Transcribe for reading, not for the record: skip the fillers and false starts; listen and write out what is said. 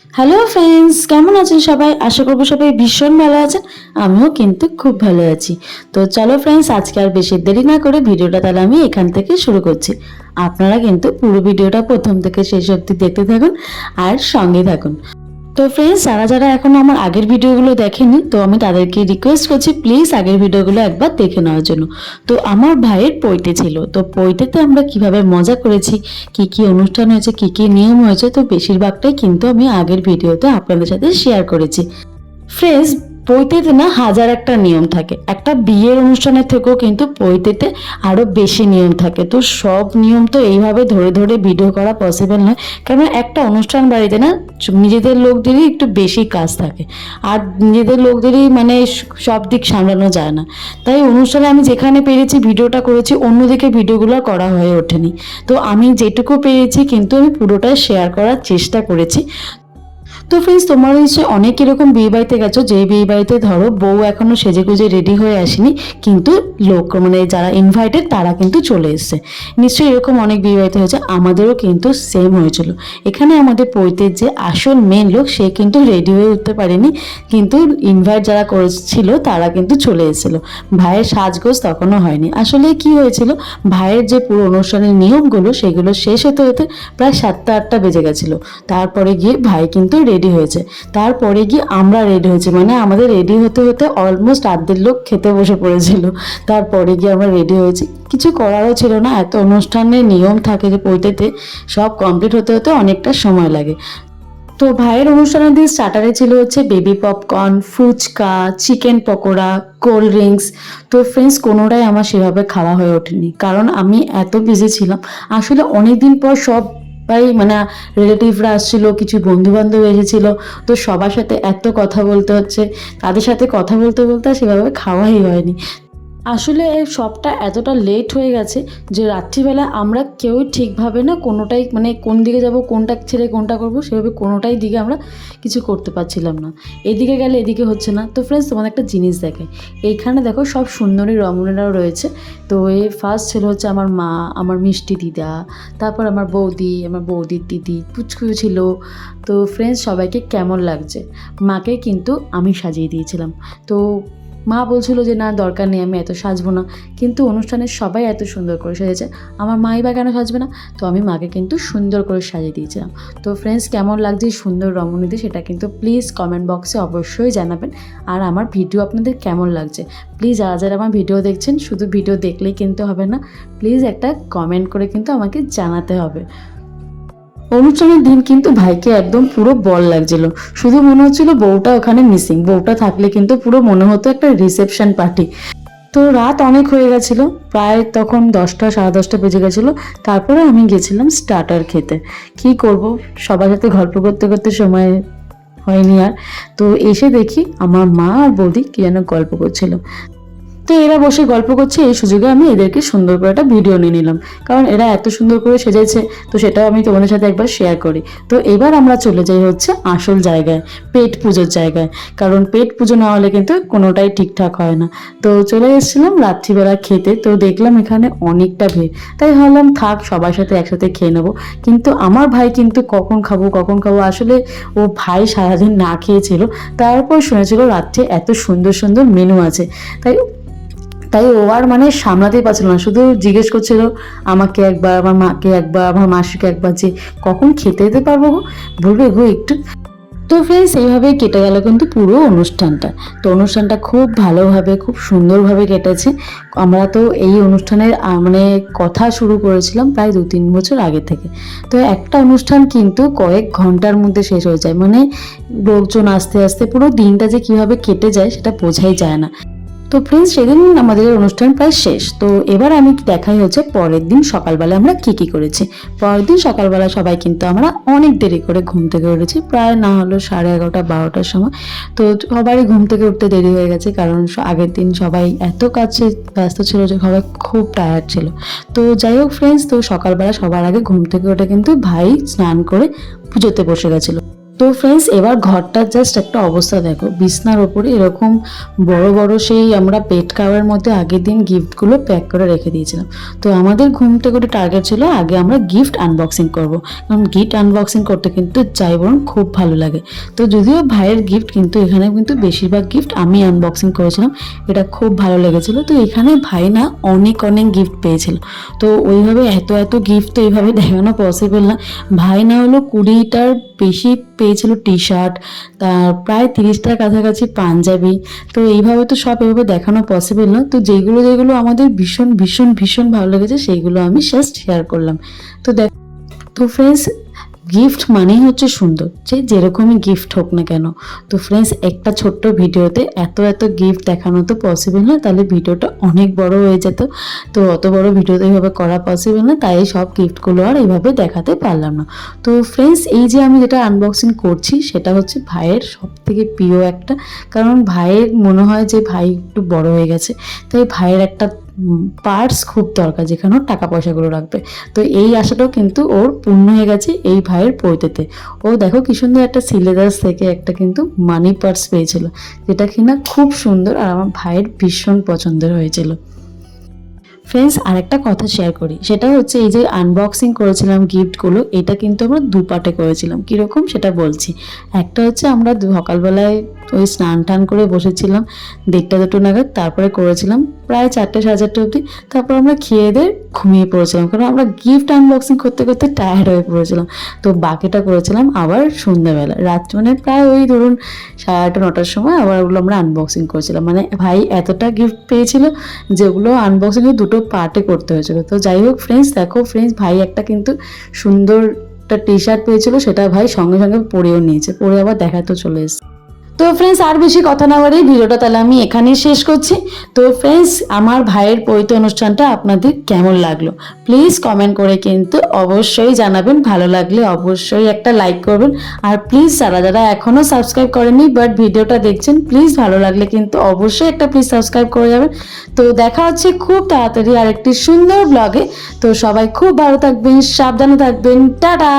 Hello friends, কেমন আছেন সবাই? আশা করবো সবাই ভীষণ ভালো আছেন। আমিও কিন্তু খুব ভালো আছি। তো চলো ফ্রেন্ডস, আজকে আর বেশি দেরি না করে ভিডিওটা তাহলে আমি এখান থেকে শুরু করছি। আপনারা কিন্তু পুরো ভিডিওটা প্রথম থেকে শেষ অবধি দেখতে থাকুন আর সঙ্গে থাকুন। তো ফ্রেন্ডস, যারা যারা এখনো আমার আগের ভিডিওগুলো দেখেনি, তো আমি তাদেরকে রিকোয়েস্ট করছি প্লিজ আগের ভিডিওগুলো একবার দেখে নেওয়ার জন্য। তো আমার ভাইয়ের পৈতে ছিল, তো পৈতেতে আমরা কিভাবে মজা করেছি, কি কি অনুষ্ঠান হয়েছে, কি কি নিয়ম হয়েছে, তো বেশিরভাগটাই কিন্তু আমি আগের ভিডিওতে আপনাদের সাথে শেয়ার করেছি। ফ্রেন্ডস, পৈতেতে না হাজার একটা নিয়ম থাকে। একটা বিয়ের অনুষ্ঠানের থেকেও কিন্তু পৈতেতে আরো বেশি নিয়ম থাকে। তো সব নিয়ম তো এইভাবে ধরে ধরে ভিডিও করা পসিবল নয়, কারণ একটা অনুষ্ঠান বাড়িতে না নিজেদের লোকদেরই একটু বেশি কাজ থাকে, আর নিজেদের লোকদেরই মানে সব দিক সামলানো যায় না। তাই অনুষ্ঠানে আমি যেখানে পেরেছি ভিডিওটা করেছি, অন্যদিকে ভিডিওগুলো করা হয়ে ওঠেনি। তো আমি যেটুকু পেরেছি কিন্তু আমি পুরোটাই শেয়ার করার চেষ্টা করেছি। তো ফ্রেন্ডস, তোমার হচ্ছে অনেক এরকম বিয়ে বাড়িতে গেছো, যে বিয়ে বাড়িতে ধরো বউ এখনো সেজে গুজে রেডি হয়ে আসেনি, কিন্তু লোক মানে যারা ইনভাইটেড তারা কিন্তু চলে এসছে। নিশ্চয়ই এরকম অনেক বিয়ে বাড়িতে হয়েছে, আমাদেরও কিন্তু সেম হয়েছিল। এখানে আমাদের পৈতের যে আসল মেন লোক সে কিন্তু রেডি হয়ে উঠতে পারেনি, কিন্তু ইনভাইট যারা করেছিল তারা কিন্তু চলে এসেছিল। ভাইয়ের সাজগোজ তখনও হয়নি। আসলে কি হয়েছিল, ভাইয়ের যে পুরো অনুষ্ঠানের নিয়মগুলো সেগুলো শেষ হতে হতে প্রায় 7টা-8টা বেজে গেছিলো। তারপরে গিয়ে ভাই কিন্তু রেডি হয়েছে, তারপরে গিয়ে আমরা রেডি হয়েছি, মানে আমাদের রেডি হতে হতে অলমোস্ট আর্ধেক লোক খেতে বসে পড়েছিল। তারপরে গিয়ে আমরা রেডি হয়েছি, কিছু করারও ছিল না, এত অনুষ্ঠানের নিয়ম থাকে যে পৈতেতে সব কমপ্লিট হতে হতে অনেকটা সময় লাগে। তো ভাইয়ের অনুষ্ঠানের দিন স্টার্টারে ছিল হচ্ছে baby popcorn, fuchka, chicken pakora, cold drinks. তো ফ্রেন্ডস, কোনোটাই আমার সেভাবে খাওয়া হয়ে ওঠেনি, কারণ আমি এত বিজি ছিলাম। আসলে অনেকদিন পর সবাই মানে রিলেটিভরা আসছিল, কিছু বন্ধু বান্ধব এসেছিল, তো সবার সাথে এত কথা বলতে হচ্ছে, তাদের সাথে কথা বলতে বলতে সেভাবে খাওয়াই হয়নি। আসলে এই সবটা এতটা লেট হয়ে গেছে যে রাত্রিবেলা আমরা কেউই ঠিকভাবে না কোনোটাই, মানে কোন দিকে যাব, কোনটা ছেড়ে কোনটা করব, সেভাবে কোনোটাই দিকে আমরা কিছু করতে পারছিলাম না। এদিকে গেলে এদিকে হচ্ছে না। তো ফ্রেন্ডস, তোমাদের একটা জিনিস দেখাই, এইখানে দেখো সব সুন্দরী রমণীরাও রয়েছে। তো এই ফার্স্ট ছিল হচ্ছে আমার মা, আমার মিষ্টি দিদা, তারপর আমার বৌদি, আমার বৌদির দিদি, পুচকু ছিল। তো ফ্রেন্ডস, সবাইকে কেমন লাগছে? মাকে কিন্তু আমি সাজিয়ে দিয়েছিলাম। তো মা বলছিল যে না দরকার নেই, আমি এত সাজবো না, কিন্তু অনুষ্ঠানে সবাই এত সুন্দর করে সেজেছে, আমার মাই বা কেন সাজবে না? তো আমি মাকে কিন্তু সুন্দর করে সাজিয়ে দিয়েছিলাম। তো ফ্রেন্ডস, কেমন লাগছে এই সুন্দর রমণীদের সেটা কিন্তু প্লিজ কমেন্ট বক্সে অবশ্যই জানাবেন। আর আমার ভিডিও আপনাদের কেমন লাগছে প্লিজ, যারা যারা আমার ভিডিও দেখছেন, শুধু ভিডিও দেখলেই কিন্তু হবে না, প্লিজ একটা কমেন্ট করে কিন্তু আমাকে জানাতে হবে। অনুষ্ঠানের দিন কিন্তু ভাইকে একদম পুরো বল লাগছিল, শুধু মনে হচ্ছিল বউটা ওখানে মিসিং। বউটা থাকলে কিন্তু পুরো মনে হতো একটা রিসেপশন পার্টি। তো রাত অনেক হয়ে গেছিলো, প্রায় তখন 10টা, সাড়ে 10টা বেজে গেছিলো। তারপরে আমি গেছিলাম স্টার্টার খেতে। কি করব, সবার সাথে গল্প করতে করতে সময় হয়নি আর। তো এসে দেখি আমার মা আর বৌদি কি যেন গল্প করছিল। তো এরা বসে গল্প করছে, এই সুযোগে আমি এদেরকে সুন্দর করে একটা ভিডিও নিয়ে নিলাম, কারণ এরা এত সুন্দর করে সেজেছে, তো সেটাও আমি তোমাদের সাথে একবার শেয়ার করি। তো এবার আমরা চলে যাই হচ্ছে আসল জায়গায়, পেট পুজোর জায়গায়, কারণ পেট পুজো না হলে কিন্তু কোনোটাই ঠিকঠাক হয় না। তো চলে এসেছিলাম রাত্রিবেলা খেতে, তো দেখলাম এখানে অনেকটা ভিড়, তাই ভাবলাম থাক সবার সাথে একসাথে খেয়ে নেবো। কিন্তু আমার ভাই কিন্তু কখন খাবো কখন খাবো, আসলে ও ভাই সারাদিন না খেয়েছিল, তারপর শুনেছিল রাত্রে এত সুন্দর সুন্দর মেনু আছে, তাই তাই ও আর মানে সামলাতেই পারছিল না, শুধু জিজ্ঞেস করছিল আমাকে একবার, আমার মাকে একবার, আমার মাসিকে একবার, যে কখন খেতে যেতে পারবো গো, বলবে গো একটু। তো ফ্রেন্ডস, এইভাবেই কেটে গেল কিন্তু পুরো অনুষ্ঠানটা। তো অনুষ্ঠানটা খুব ভালোভাবে, খুব সুন্দরভাবে কেটেছে। আমরা তো এই অনুষ্ঠানের মানে কথা শুরু করেছিলাম প্রায় 2-3 বছর আগে থেকে। তো একটা অনুষ্ঠান কিন্তু কয়েক ঘন্টার মধ্যে শেষ হয়ে যায়, মানে লোকজন আস্তে আস্তে পুরো দিনটা যে কিভাবে কেটে যায় সেটা বোঝাই যায় না। তো ফ্রেন্ডস, সেদিন আমাদের অনুষ্ঠান প্রায় শেষ। তো এবার আমি দেখাই হচ্ছে পরের দিন সকালবেলা আমরা কি করেছি। পরের দিন সকালবেলা সবাই কিন্তু আমরা অনেক দেরি করে ঘুম থেকে উঠেছি, প্রায় না হলো 11:30-12টার সময়। তো সবারই ঘুম থেকে উঠতে দেরি হয়ে গেছে, কারণ আগের দিন সবাই এত কাছে ব্যস্ত ছিল যে সবাই খুব টায়ার্ড ছিল। তো যাই হোক ফ্রেন্ডস, তো সকালবেলা সবার আগে ঘুম থেকে উঠে কিন্তু ভাই স্নান করে পুজোতে বসে গেছিলো। তো ফ্রেন্ডস এবার ঘরটার জাস্ট একটা অবস্থা দেখো, বিছনার ওপরে এরকম বড় বড় সেই আমরা পেট কাভারের মধ্যে আগের দিন গিফটগুলো প্যাক করে রেখে দিয়েছিলাম। তো আমাদের ঘুম থেকে একটা টার্গেট ছিল আগে আমরা গিফট আনবক্সিং করব, কারণ গিফট আনবক্সিং করতে কিন্তু যাই বরং খুব ভালো লাগে। তো যদিও ভাইয়ের গিফট, কিন্তু এখানে কিন্তু বেশিরভাগ গিফট আমি আনবক্সিং করেছিলাম, এটা খুব ভালো লেগেছিলো। তো এখানে ভাই না অনেক অনেক গিফট পেয়েছিল। তো ওইভাবে এত এত গিফট তো এইভাবে দেখানো পসিবল না। ভাই না হলো 20টার বেশি পেয়েছিল টি শার্ট, তার প্রায় 30টার কাছাকাছি পাঞ্জাবি। তো এইভাবে তো সব এভাবে দেখানো পসিবল না। তো যেগুলো যেগুলো আমাদের ভীষণ ভীষণ ভীষণ ভালো লেগেছে সেইগুলো আমি জাস্ট শেয়ার করলাম। তো দেখ, তো ফ্রেন্ডস গিফট মানেই হচ্ছে সুন্দর, যে যেরকমই গিফট হোক না কেন। তো ফ্রেন্ডস একটা ছোট্ট ভিডিওতে এত এত গিফট দেখানো তো পসিবল না, তাহলে ভিডিওটা অনেক বড় হয়ে যেত। তো অত বড় ভিডিওতে এইভাবে করা পসিবল না, তাই সব গিফটগুলো আর এইভাবে দেখাতে পারলাম না। তো ফ্রেন্ডস এই যে আমি যেটা আনবক্সিং করছি সেটা হচ্ছে ভাইয়ের সব থেকে প্রিয় একটা, কারণ ভাইয়ের মনে হয় যে ভাই একটু বড় হয়ে গেছে, তাই ভাইয়ের একটা পার্স খুব দরকার যেখানে ওর টাকা পয়সাগুলো রাখবে। তো এই আশাটাও কিন্তু ওর পূর্ণ হয়ে গেছে এই ভাইয়ের পৈতেতে। ও দেখো কি সুন্দর একটা সিলেদাস থেকে একটা কিন্তু মানি পার্স পেয়েছিল, যেটা কিনা খুব সুন্দর আর আমার ভাইয়ের ভীষণ পছন্দের হয়েছিল। ফ্রেন্ডস আরেকটা কথা শেয়ার করি, সেটা হচ্ছে এই যে আনবক্সিং করেছিলাম গিফটগুলো, এটা কিন্তু আমরা দু পার্টে করেছিলাম। কীরকম সেটা বলছি। একটা হচ্ছে আমরা সকালবেলায় ওই স্নান টান করে বসেছিলাম 1টা-2টো নাগাদ, তারপরে করেছিলাম প্রায় 4টে-4:30 অবধি। তারপর আমরা খেয়ে দিয়ে ঘুমিয়ে পড়েছিলাম, কারণ আমরা গিফট আনবক্সিং করতে করতে টায়ার্ড হয়ে পড়েছিলাম। তো বাকিটা করেছিলাম আবার সন্ধ্যাবেলা, রাত মানে প্রায় ওই ধরুন 8:30-9টার সময় আবার ওগুলো আমরা আনবক্সিং করেছিলাম। মানে ভাই এতটা গিফট পেয়েছিল যেগুলো আনবক্সিং দুটো পার্টে করতে হয়েছিল। তো যাই হোক ফ্রেন্ডস, দেখো ফ্রেন্ডস ভাই একটা কিন্তু সুন্দর একটা টি শার্ট পেয়েছিল, সেটা ভাই সঙ্গে সঙ্গে পরেও নিয়েছে, পরে আবার দেখাতে চলে এসেছে। তো ফ্রেন্ডস আর বেশি কথা না বাড়িয়ে ভিডিওটা তাহলে আমি এখানেই শেষ করছি। তো ফ্রেন্ডস আমার ভাইয়ের পৈতে অনুষ্ঠানটা আপনাদের কেমন লাগলো প্লিজ কমেন্ট করে কিন্তু অবশ্যই জানাবেন। ভালো লাগলে অবশ্যই একটা লাইক করবেন। আর প্লিজ যারা যারা এখনও সাবস্ক্রাইব করেননি বাট ভিডিওটা দেখছেন, প্লিজ ভালো লাগলে কিন্তু অবশ্যই একটা প্লিজ সাবস্ক্রাইব করে যাবেন। তো দেখা হচ্ছে খুব তাড়াতাড়ি আরেকটি সুন্দর ব্লগে। তো সবাই খুব ভালো থাকবেন, সাবধানে থাকবেন, টাটা।